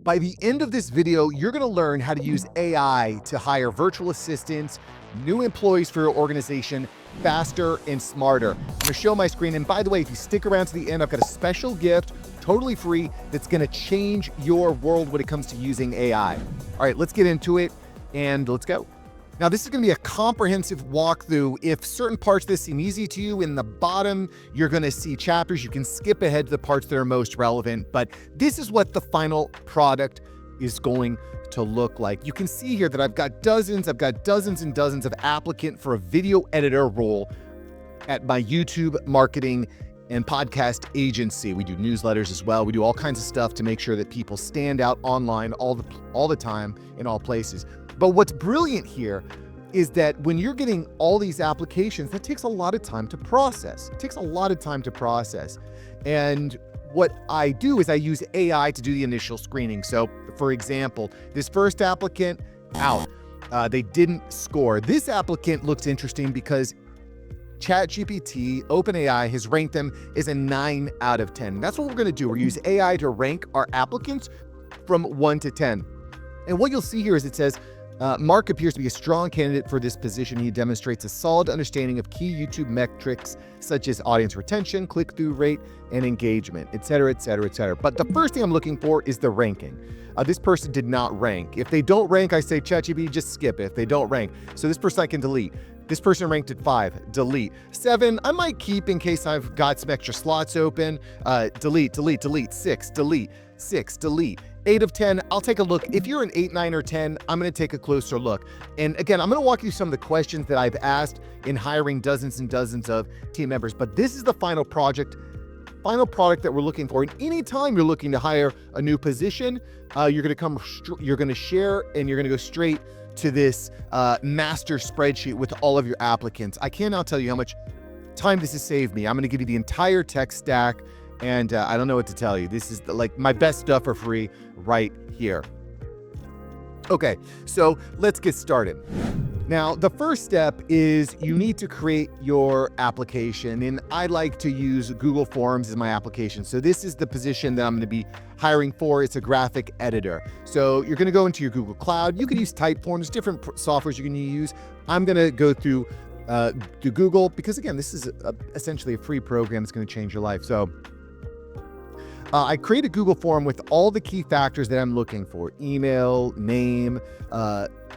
By the end of this video, you're gonna learn how to use AI to hire virtual assistants, new employees for your organization faster and smarter. I'm gonna show my screen. And by the way, if you stick around to the end, I've got a special gift, totally free, that's gonna change your world when it comes to using AI. All right, let's get into it and let's go. Now, this is going to be a comprehensive walkthrough. If certain parts of this seem easy to you, in the bottom, you're going to see chapters. You can skip ahead to the parts that are most relevant, but this is what the final product is going to look like. You can see here that I've got dozens and dozens of applicant for a video editor role at my YouTube marketing and podcast agency. We do newsletters as well. We do all kinds of stuff to make sure that people stand out online all the time in all places. But what's brilliant here is that when you're getting all these applications, that takes a lot of time to process. It takes a lot of time to process. And what I do is I use AI to do the initial screening. So for example, this first applicant out, they didn't score. This applicant looks interesting because Chat GPT, OpenAI, has ranked them as a 9 out of 10. That's what we're gonna do. We're gonna use AI to rank our applicants from 1 to 10. And what you'll see here is it says, Mark appears to be a strong candidate for this position. He demonstrates a solid understanding of key YouTube metrics such as audience retention, click-through rate, and engagement, et cetera, et cetera, et cetera. But the first thing I'm looking for is the ranking. This person did not rank. If they don't rank, I say ChatGPT, just skip it if they don't rank. So this person I can delete. This person ranked at 5, delete. 7, I might keep in case I've got some extra slots open. Delete, delete, delete. 6, delete. 6, delete. 8 of 10, I'll take a look. If you're an 8, 9, or 10, I'm gonna take a closer look. And again, I'm gonna walk you through some of the questions that I've asked in hiring dozens and dozens of team members, but this is the final product that we're looking for. And anytime you're looking to hire a new position, you're gonna share and you're gonna go straight to this master spreadsheet with all of your applicants. I cannot tell you how much time this has saved me. I'm gonna give you the entire tech stack, and I don't know what to tell you. This is like my best stuff for free right here. Okay, so let's get started. Now, the first step is you need to create your application, and I like to use Google Forms as my application. So this is the position that I'm gonna be hiring for. It's a graphic editor. So you're gonna go into your Google Cloud. You can use Typeform, different softwares you can use. I'm gonna go through Google, because again, this is essentially a free program that's gonna change your life. So I create a Google form with all the key factors that I'm looking for: email, name,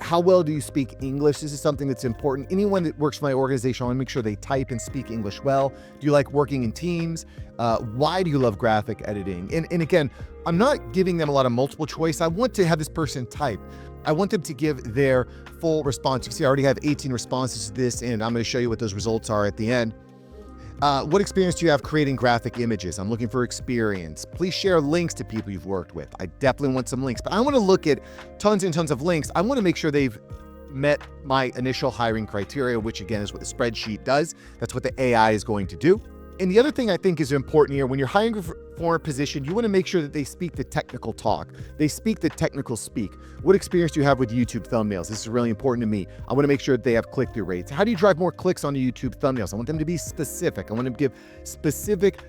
how well do you speak English? This is something that's important. Anyone that works for my organization, I want to make sure they type and speak English well. Do you like working in teams? Why do you love graphic editing? And again, I'm not giving them a lot of multiple choice. I want to have this person type. I want them to give their full response. You can see I already have 18 responses to this, and I'm going to show you what those results are at the end. What experience do you have creating graphic images? I'm looking for experience. Please share links to people you've worked with. I definitely want some links, but I want to look at tons and tons of links. I want to make sure they've met my initial hiring criteria, which again is what the spreadsheet does. That's what the AI is going to do. And the other thing I think is important here, when you're hiring for a position, you want to make sure that they speak the technical talk. They speak the technical speak. What experience do you have with YouTube thumbnails? This is really important to me. I want to make sure that they have click-through rates. How do you drive more clicks onto YouTube thumbnails? I want them to be specific. I want them to give specific,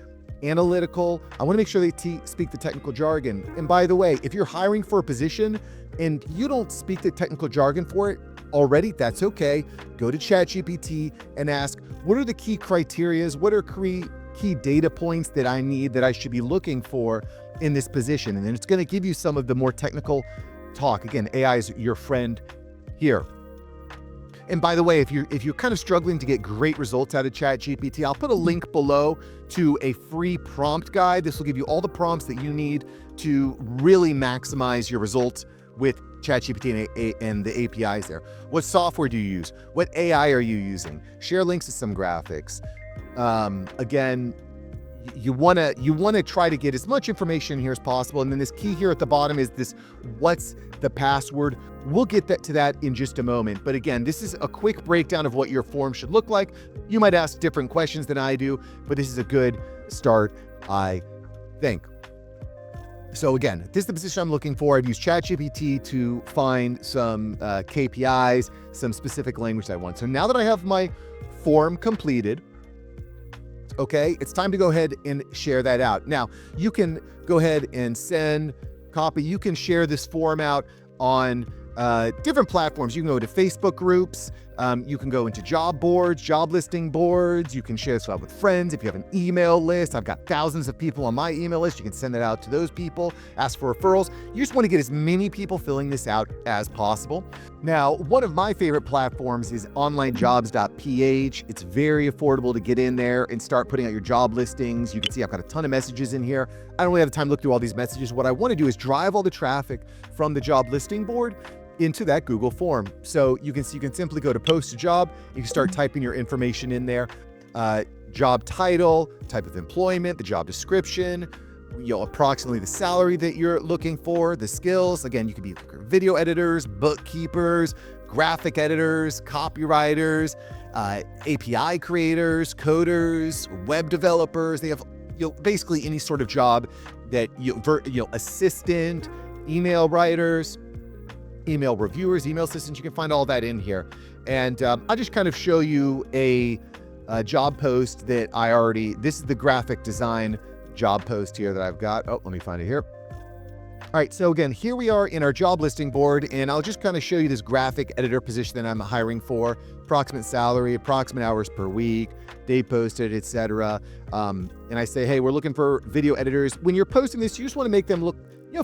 analytical. I want to make sure they speak the technical jargon. And by the way, if you're hiring for a position and you don't speak the technical jargon for it already, that's okay. Go to Chat GPT and ask, what are the key criterias? What are key data points that I need, that I should be looking for in this position? And then it's going to give you some of the more technical talk. Again, AI is your friend here. And by the way, if you're kind of struggling to get great results out of Chat GPT, I'll put a link below to a free prompt guide. This will give you all the prompts that you need to really maximize your results with ChatGPT and the APIs there. What software do you use? What AI are you using? Share links to some graphics. Again, you wanna try to get as much information here as possible. And then this key here at the bottom is this: what's the password? We'll get to that in just a moment. But again, this is a quick breakdown of what your form should look like. You might ask different questions than I do, but this is a good start, I think. So again, this is the position I'm looking for. I've used ChatGPT to find some KPIs, some specific language I want. So now that I have my form completed, okay, it's time to go ahead and share that out. Now, you can go ahead and send copy. You can share this form out on different platforms. You can go to Facebook groups. You can go into job boards, job listing boards. You can share this out with friends. If you have an email list, I've got thousands of people on my email list. You can send it out to those people, ask for referrals. You just want to get as many people filling this out as possible. Now, one of my favorite platforms is onlinejobs.ph. It's very affordable to get in there and start putting out your job listings. You can see I've got a ton of messages in here. I don't really have time to look through all these messages. What I want to do is drive all the traffic from the job listing board into that Google form. So you can simply go to post a job. You can start typing your information in there, job title, type of employment, the job description, approximately the salary that you're looking for, the skills. Again, you could be video editors, bookkeepers, graphic editors, copywriters, API creators, coders, web developers. They have basically any sort of job that assistant, email writers, email reviewers, email assistants. You can find all that in here. And I'll just kind of show you a job post that this is the graphic design job post here that I've got. Oh, let me find it here. All right, so again, here we are in our job listing board, and I'll just kind of show you this graphic editor position that I'm hiring for, approximate salary, approximate hours per week, date posted, etc. And I say, hey, we're looking for video editors. When you're posting this, you just want to make them look,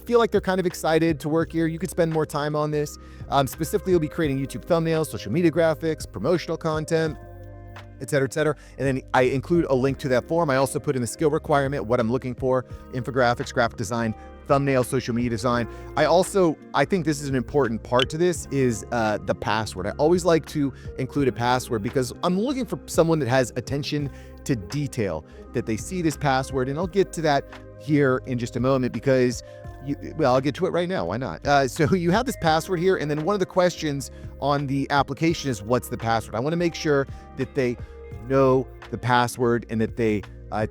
feel like they're kind of excited to work here. You could spend more time on this. Specifically, you'll be creating YouTube thumbnails, social media graphics, promotional content, et cetera, et cetera. And then I include a link to that form. I also put in the skill requirement, what I'm looking for, infographics, graphic design, thumbnail, social media design. I think this is an important part to this is the password. I always like to include a password because I'm looking for someone that has attention to detail, that they see this password, and I'll get to that here in just a moment because I'll get to it right now. Why not? So you have this password here, and then one of the questions on the application is, what's the password? I want to make sure that they know the password and that they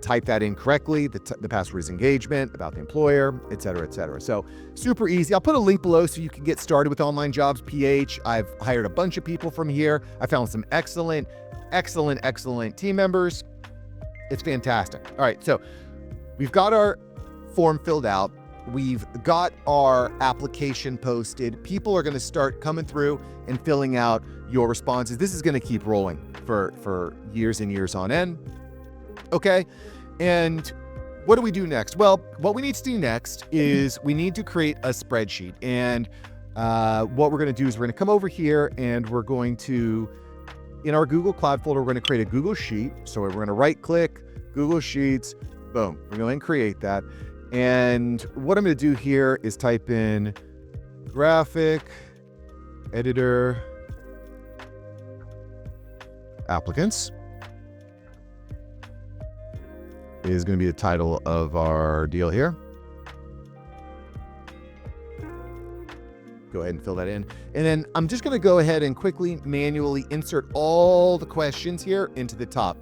type that in correctly. The password is engagement, about the employer, et cetera, et cetera. So super easy. I'll put a link below so you can get started with Online Jobs PH. I've hired a bunch of people from here. I found some excellent team members. It's fantastic. All right, so we've got our form filled out. We've got our application posted. People are going to start coming through and filling out your responses. This is going to keep rolling for years and years on end. Okay. And what do we do next? Well, what we need to do next is we need to create a spreadsheet. And what we're going to do is we're going to come over here and we're going to, in our Google Cloud folder, we're going to create a Google Sheet. So we're going to right click, Google Sheets, boom. We're going to create that. And what I'm going to do here is type in graphic editor applicants is going to be the title of our deal here. Go ahead and fill that in. And then I'm just going to go ahead and quickly manually insert all the questions here into the top.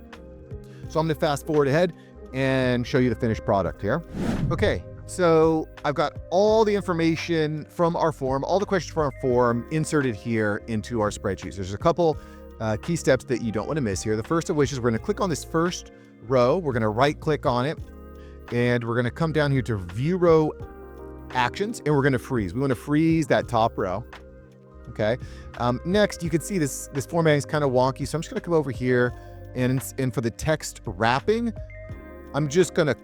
So I'm going to fast forward ahead and show you the finished product here. Okay, so I've got all the information from our form, all the questions from our form inserted here into our spreadsheet. So there's a couple key steps that you don't want to miss here. The first of which is we're going to click on this first row. We're going to right click on it and we're going to come down here to view row actions and we're going to freeze. We want to freeze that top row. Okay. Next, you can see this formatting is kind of wonky. So I'm just going to come over here and for the text wrapping, I'm just gonna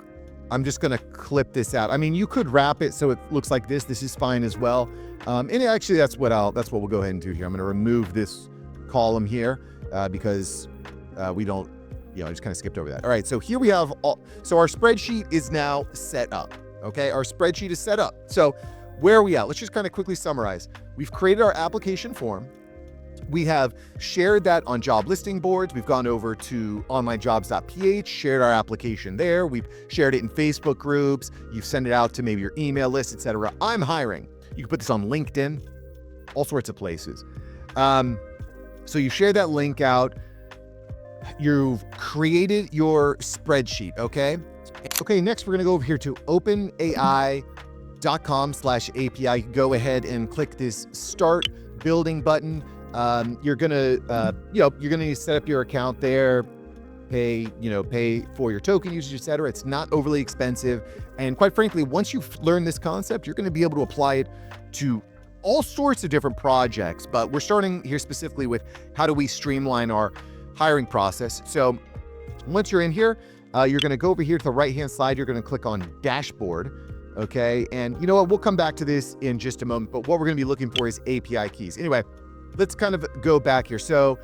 clip this out. I mean, you could wrap it so it looks like this. This is fine as well. And actually, that's what we'll go ahead and do here. I'm gonna remove this column here because we don't, I just kind of skipped over that. All right, so here we have so our spreadsheet is now set up. Okay, our spreadsheet is set up. So where are we at? Let's just kind of quickly summarize. We've created our application form. We have shared that on job listing boards. We've gone over to onlinejobs.ph, shared our application there. We've shared it in Facebook groups. You've sent it out to maybe your email list, etc. I'm hiring. You can put this on LinkedIn, all sorts of places. So you share that link out. You've created your spreadsheet, okay? Okay, next we're gonna go over here to openai.com/API. Go ahead and click this Start Building button. You're gonna need to set up your account there. pay for your token usage, etc. It's not overly expensive. And quite frankly, once you've learned this concept, you're going to be able to apply it to all sorts of different projects. But we're starting here specifically with how do we streamline our hiring process. So once you're in here, you're going to go over here to the right-hand side. You're going to click on Dashboard. Okay. And you know what? We'll come back to this in just a moment. But what we're going to be looking for is API keys. Anyway, let's kind of go back here. So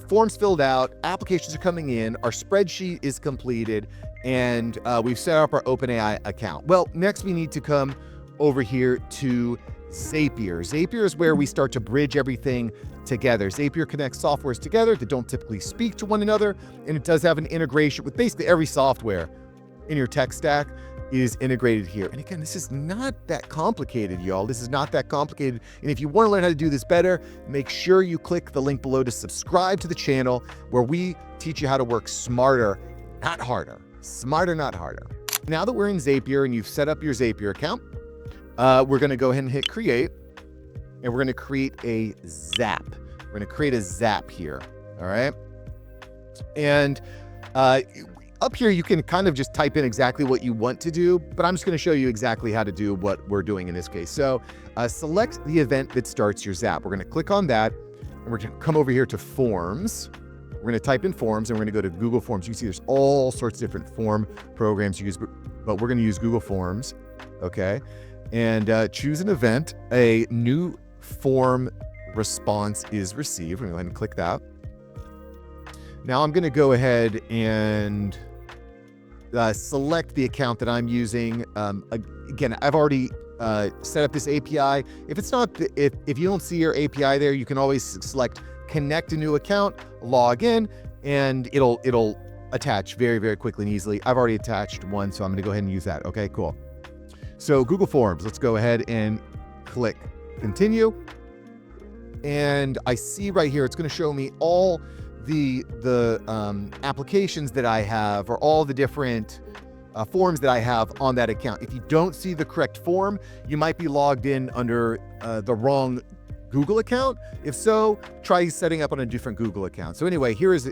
forms filled out, applications are coming in, our spreadsheet is completed, and we've set up our OpenAI account. Well, next we need to come over here to Zapier. Zapier is where we start to bridge everything together. Zapier connects softwares together that don't typically speak to one another, and it does have an integration with basically every software in your tech stack is integrated here. And again, this is not that complicated, y'all. This is not that complicated. And if you want to learn how to do this better, make sure you click the link below to subscribe to the channel where we teach you how to work smarter, not harder. Smarter, not harder. Now that we're in Zapier and you've set up your Zapier account, we're going to go ahead and hit create, and we're going to create a Zap. We're going to create a Zap here. All right. And up here, you can kind of just type in exactly what you want to do, but I'm just going to show you exactly how to do what we're doing in this case. So select the event that starts your Zap. We're going to click on that, and we're going to come over here to Forms. We're going to type in Forms, and we're going to go to Google Forms. You can see there's all sorts of different form programs you use, but we're going to use Google Forms, okay? And choose an event. A new form response is received. We're going to go ahead and click that. Now I'm going to go ahead and select the account that I'm using. Again, I've already set up this API. If it's not, if you don't see your API there, you can always select connect a new account, log in, and it'll attach very, very quickly and easily. I've already attached one, so I'm going to go ahead and use that. Okay, cool. So Google Forms, let's go ahead and click continue. And I see right here, it's going to show me all the applications that I have, or all the different forms that I have on that account. If you don't see the correct form, you might be logged in under the wrong Google account. If so, try setting up on a different Google account. So anyway, here's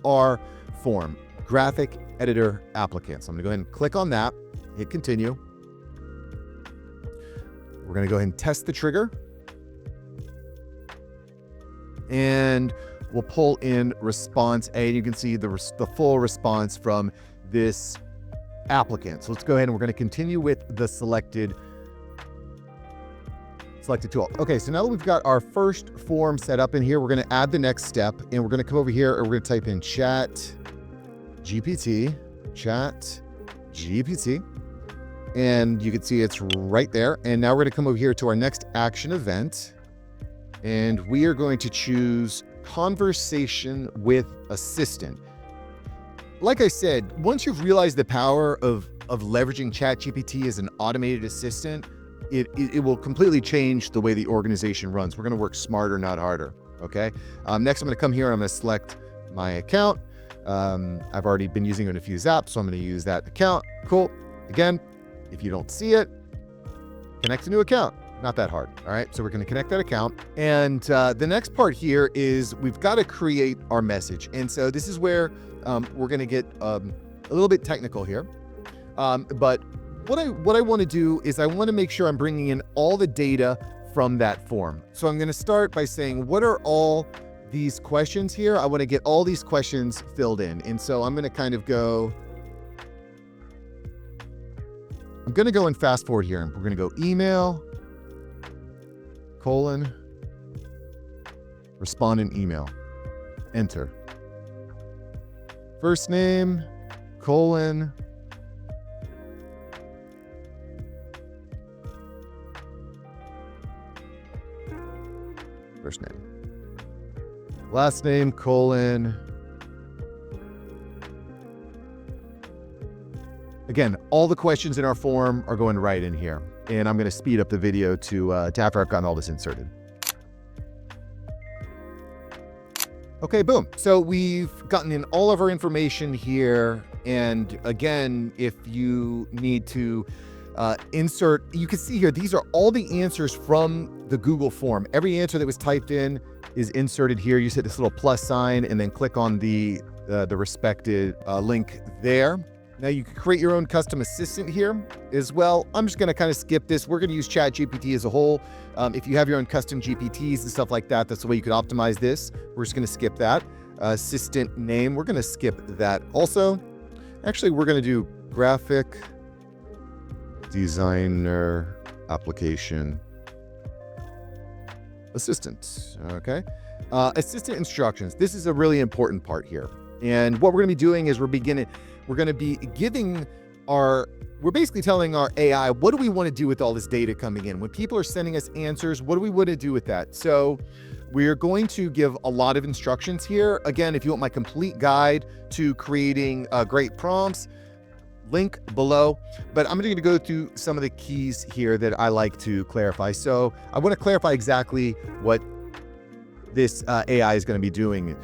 our form, graphic editor applicants. I'm gonna go ahead and click on that, hit continue. We're gonna go ahead and test the trigger. And we'll pull in response A. You can see the full response from this applicant. So let's go ahead and we're going to continue with the selected tool. Okay, so now that we've got our first form set up in here, we're going to add the next step, and we're going to come over here and we're going to type in Chat GPT, and you can see it's right there. And now we're going to come over here to our next action event, and we are going to choose Conversation with Assistant. Like I said, once you've realized the power of leveraging Chat GPT as an automated assistant, it will completely change the way the organization runs. We're going to work smarter, not harder. Okay. Next, I'm going to come here and I'm going to select my account. I've already been using it in a few Zaps, so I'm going to use that account. Cool. Again, if you don't see it, connect a new account. Not that hard. All right. So we're going to connect that account. And the next part here is we've got to create our message. And so this is where we're going to get a little bit technical here. But what I want to do is I want to make sure I'm bringing in all the data from that form. So I'm going to start by saying, what are all these questions here? I want to get all these questions filled in. And so I'm going to kind of go, and fast forward here. We're going to go email, respondent email, enter. First name, first name, last name, Again, all the questions in our form are going right in here. And I'm going to speed up the video to after I've gotten all this inserted. Okay, boom. So we've gotten in all of our information here. And again, if you need to insert, you can see here, these are all the answers from the Google form. Every answer that was typed in is inserted here. You hit this little plus sign and then click on the the respected link there. Now you can create your own custom assistant here as well. I'm just going to kind of skip this. We're going to use Chat GPT as a whole. If you have your own custom GPTs and stuff like that, that's the way you could optimize this. We're just going to skip that. Assistant name, we're going to skip that also. Actually, we're going to do graphic designer application assistant. Okay. Assistant instructions. This is a really important part here. And what we're going to be doing is we're going to be we're basically telling our AI, what do we want to do with all this data coming in? When people are sending us answers, what do we want to do with that? So we're going to give a lot of instructions here. Again, if you want my complete guide to creating great prompts, link below, but I'm going to go through some of the keys here that I like to clarify. So I want to clarify exactly what this AI is going to be doing.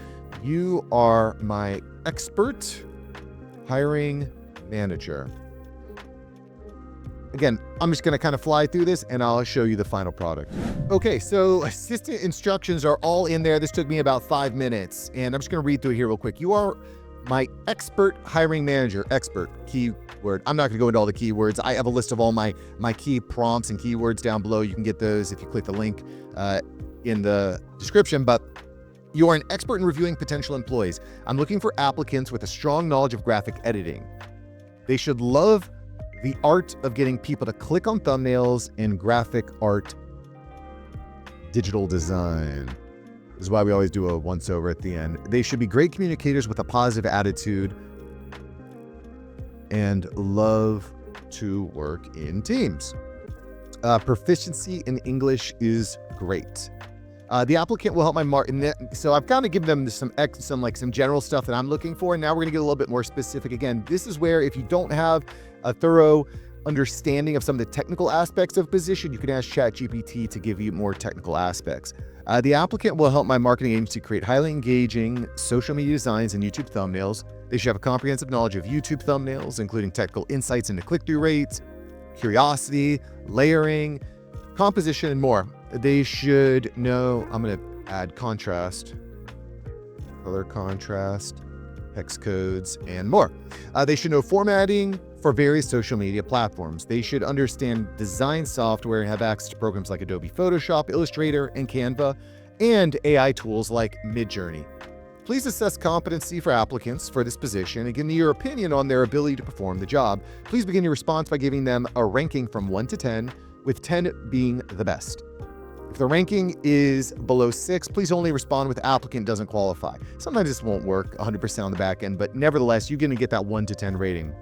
You are my expert hiring manager. Again, I'm just going to kind of fly through this and I'll show you the final product. Okay, so assistant instructions are all in there. This took me about 5 minutes and I'm just going to read through it here real quick. You are my expert hiring manager, expert keyword. I'm not going to go into all the keywords. I have a list of all my key prompts and keywords down below. You can get those if you click the link in the description, but you are an expert in reviewing potential employees. I'm looking for applicants with a strong knowledge of graphic editing. They should love the art of getting people to click on thumbnails in graphic art digital design. This is why we always do a once over at the end. They should be great communicators with a positive attitude and love to work in teams. Proficiency in English is great. The applicant will help my so I've kind of given them some general stuff that I'm looking for. And now we're gonna get a little bit more specific. Again, this is where if you don't have a thorough understanding of some of the technical aspects of position, you can ask Chat GPT to give you more technical aspects. The applicant will help my marketing agency create highly engaging social media designs and YouTube thumbnails. They should have a comprehensive knowledge of YouTube thumbnails, including technical insights into click-through rates, curiosity, layering, composition, and more. They should know, I'm going to add contrast, color contrast, hex codes, and more. They should know formatting for various social media platforms. They should understand design software and have access to programs like Adobe Photoshop, Illustrator, and Canva, and AI tools like Midjourney. Please assess competency for applicants for this position and give me your opinion on their ability to perform the job. Please begin your response by giving them a ranking from 1 to 10, with 10 being the best. If the ranking is below 6, please only respond with applicant doesn't qualify. Sometimes this won't work 100% on the back end, but nevertheless, you're going to get that 1 to 10 rating.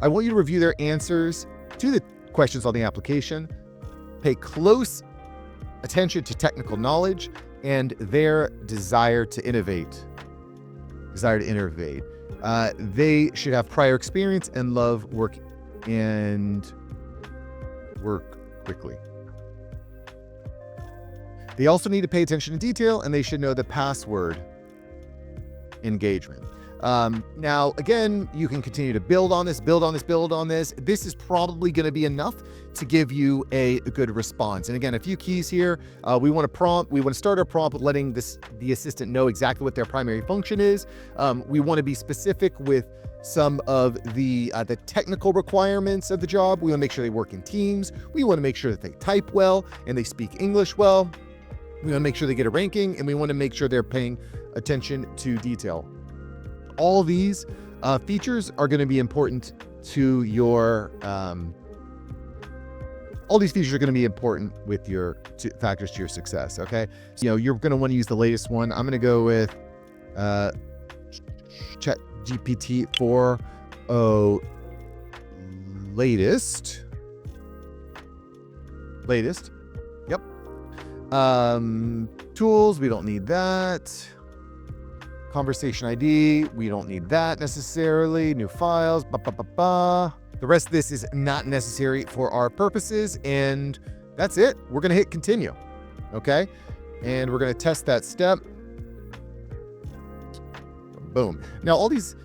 I want you to review their answers to the questions on the application. Pay close attention to technical knowledge and their desire to innovate. They should have prior experience and love work quickly. They also need to pay attention to detail, and they should know the password engagement. Now, again, you can continue to build on this. This is probably going to be enough to give you a good response. And again, a few keys here. We want to start our prompt with letting the assistant know exactly what their primary function is. We want to be specific with some of the technical requirements of the job. We want to make sure they work in teams. We want to make sure that they type well and they speak English well. We want to make sure they get a ranking, and we want to make sure they're paying attention to detail. All these features are going to be important to your, all these features are going to be important with your factors to your success. Okay. So, you're going to want to use the latest one. I'm going to go with Chat GPT 4.0 latest. Yep. Tools, we don't need that. Conversation ID, we don't need that necessarily. New files, The rest of this is not necessary for our purposes, and that's it. We're gonna hit continue, okay? And we're gonna test that step. Boom. Now all these,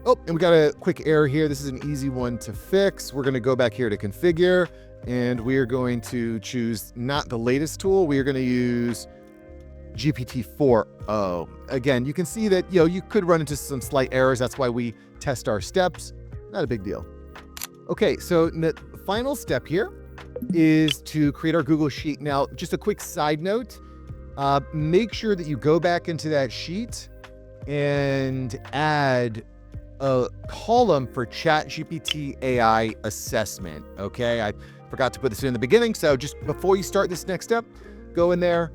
and we got a quick error here. This is an easy one to fix. We're gonna go back here to configure, and we are going to choose not the latest tool. We are gonna use GPT-4o. Again, you can see that, you could run into some slight errors. That's why we test our steps. Not a big deal. Okay, so the final step here is to create our Google Sheet. Now, just a quick side note, make sure that you go back into that sheet and add a column for Chat GPT AI assessment. Okay, I forgot to put this in the beginning. So just before you start this next step, go in there,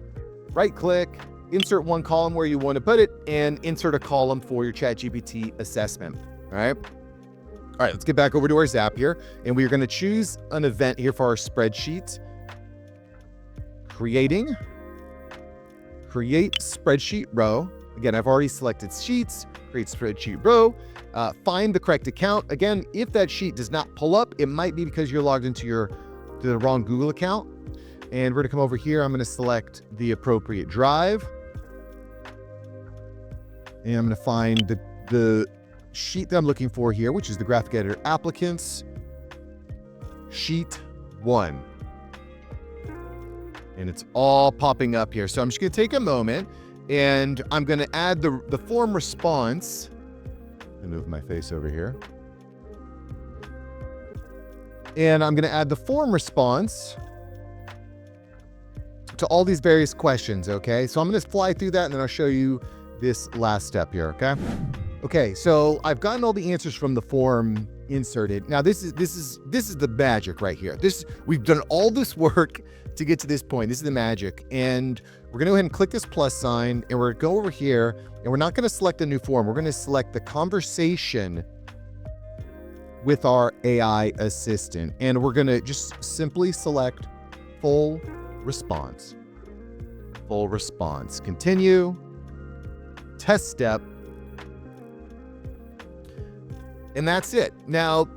right click, insert one column where you want to put it, and insert a column for your Chat GPT assessment. All right. All right, let's get back over to our Zapier, and we're going to choose an event here for our spreadsheet. Create spreadsheet row. Again, I've already selected sheets, create spreadsheet row, find the correct account. Again, if that sheet does not pull up, it might be because you're logged into the wrong Google account. And we're gonna come over here. I'm gonna select the appropriate drive. And I'm gonna find the sheet that I'm looking for here, which is the graphic editor applicants, sheet 1. And it's all popping up here. So I'm just gonna take a moment and I'm gonna add the form response. Let me move my face over here. And I'm gonna add the form response to all these various questions, okay? So I'm gonna fly through that and then I'll show you this last step here, okay? Okay, so I've gotten all the answers from the form inserted. Now this is the magic right here. We've done all this work to get to this point. This is the magic. And we're gonna go ahead and click this plus sign and we're gonna go over here and we're not gonna select a new form. We're gonna select the conversation with our AI assistant. And we're gonna just simply select full response. Full response. Continue. Test step. And that's it. Now,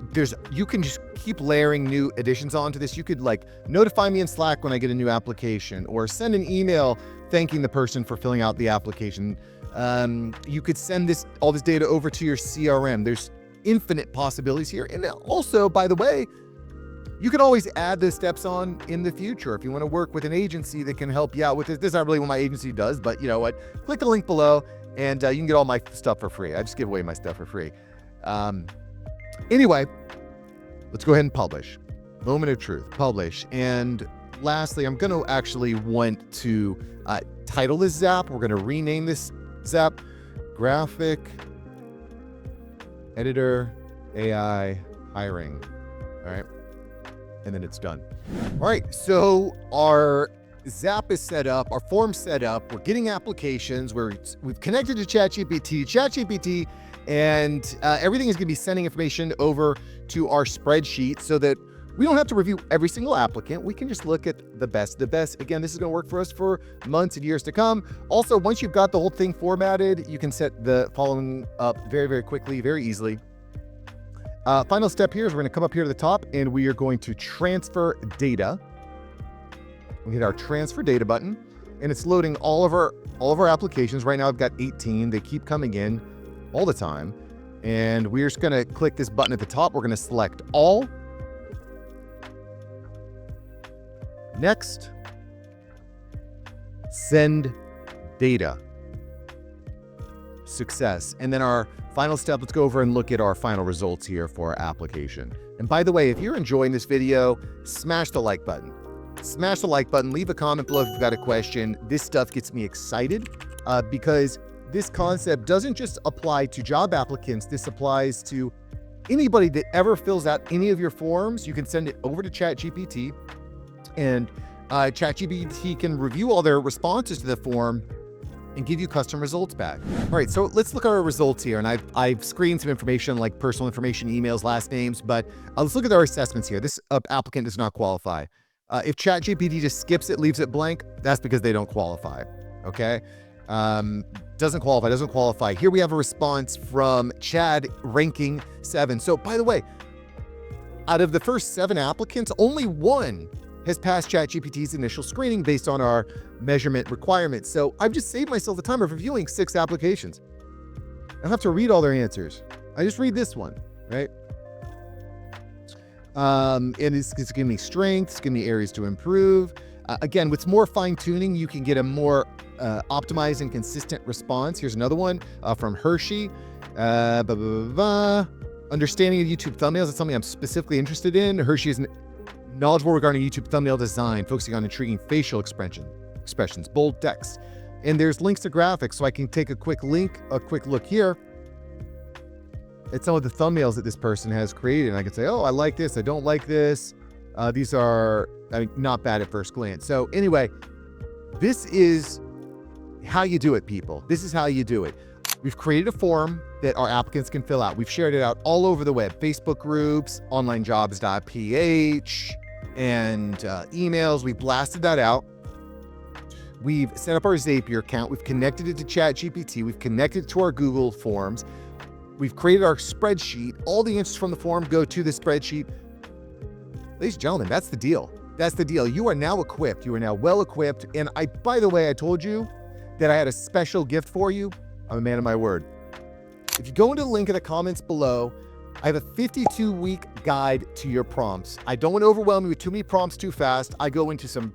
you can just keep layering new additions onto this. You could notify me in Slack when I get a new application, or send an email thanking the person for filling out the application. You could send all this data over to your CRM. There's infinite possibilities here. And also, by the way, you can always add the steps on in the future. If you want to work with an agency that can help you out with this. This is not really what my agency does, but you know what? Click the link below and you can get all my stuff for free. I just give away my stuff for free. Anyway, let's go ahead and publish. Moment of truth, publish. And lastly, I'm going to actually want to title this Zap. We're going to rename this Zap Graphic Editor AI Hiring. All right. And then it's done. All right. So our Zap is set up, our form's set up. We're getting applications. We've connected to Chat GPT, and everything is going to be sending information over to our spreadsheet so that we don't have to review every single applicant. We can just look at the best of the best. Again, this is going to work for us for months and years to come. Also, once you've got the whole thing formatted, you can set the following up very, very quickly, very easily. Final step here is we're going to come up here to the top and we are going to transfer data. We hit our transfer data button and it's loading all of our applications. Right now I've got 18. They keep coming in all the time. And we're just going to click this button at the top. We're going to select all. Next, send data. Success. And then our final step, let's go over and look at our final results here for our application. And by the way, if you're enjoying this video, smash the like button. Smash the like button, leave a comment below if you've got a question. This stuff gets me excited because this concept doesn't just apply to job applicants. This applies to anybody that ever fills out any of your forms. You can send it over to Chat GPT and Chat GPT can review all their responses to the form and give you custom results back. All right, so let's look at our results here. And I've screened some information like personal information, emails, last names, but let's look at our assessments here. This applicant does not qualify. If Chat GPT just skips it, leaves it blank, that's because they don't qualify, okay? Doesn't qualify. Here we have a response from Chad ranking 7. So by the way, out of the first 7 applicants, only 1 has passed Chat GPT's initial screening based on our measurement requirements. So I've just saved myself the time of reviewing 6 applications. I don't have to read all their answers. I just read this one, right? And it's giving me strengths, giving me areas to improve. Again, with more fine tuning, you can get a more optimize and consistent response. Here's another one from Hershey. Understanding of YouTube thumbnails is something I'm specifically interested in. Hershey is knowledgeable regarding YouTube thumbnail design, focusing on intriguing facial expressions, bold text. And there's links to graphics, so I can take a quick look here at some of the thumbnails that this person has created. And I can say, oh, I like this, I don't like this. These are not bad at first glance. So anyway, this is how you do it, people. This is how you do it. We've created a form that our applicants can fill out. We've shared it out all over the web, Facebook groups, onlinejobs.ph, and emails. We blasted that out. We've set up our Zapier account. We've connected it to Chat GPT. We've connected it to our Google Forms. We've created our spreadsheet. All the answers from the form go to the spreadsheet. Ladies and gentlemen, that's the deal. That's the deal. You are now equipped. You are now well equipped. And by the way, I told you that I had a special gift for you. I'm a man of my word. If you go into the link in the comments below, I have a 52-week guide to your prompts. I don't want to overwhelm you with too many prompts too fast. I go into some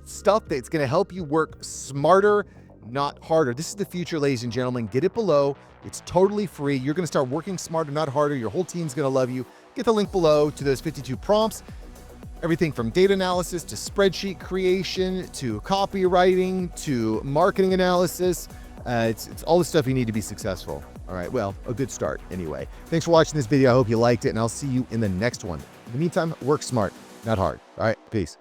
stuff that's going to help you work smarter, not harder. This is the future, ladies and gentlemen. Get it below. It's totally free. You're going to start working smarter, not harder. Your whole team's going to love you. Get the link below to those 52 prompts. Everything from data analysis to spreadsheet creation to copywriting to marketing analysis. It's all the stuff you need to be successful. All right, well, a good start anyway. Thanks for watching this video. I hope you liked it, and I'll see you in the next one. In the meantime, work smart, not hard. All right, peace.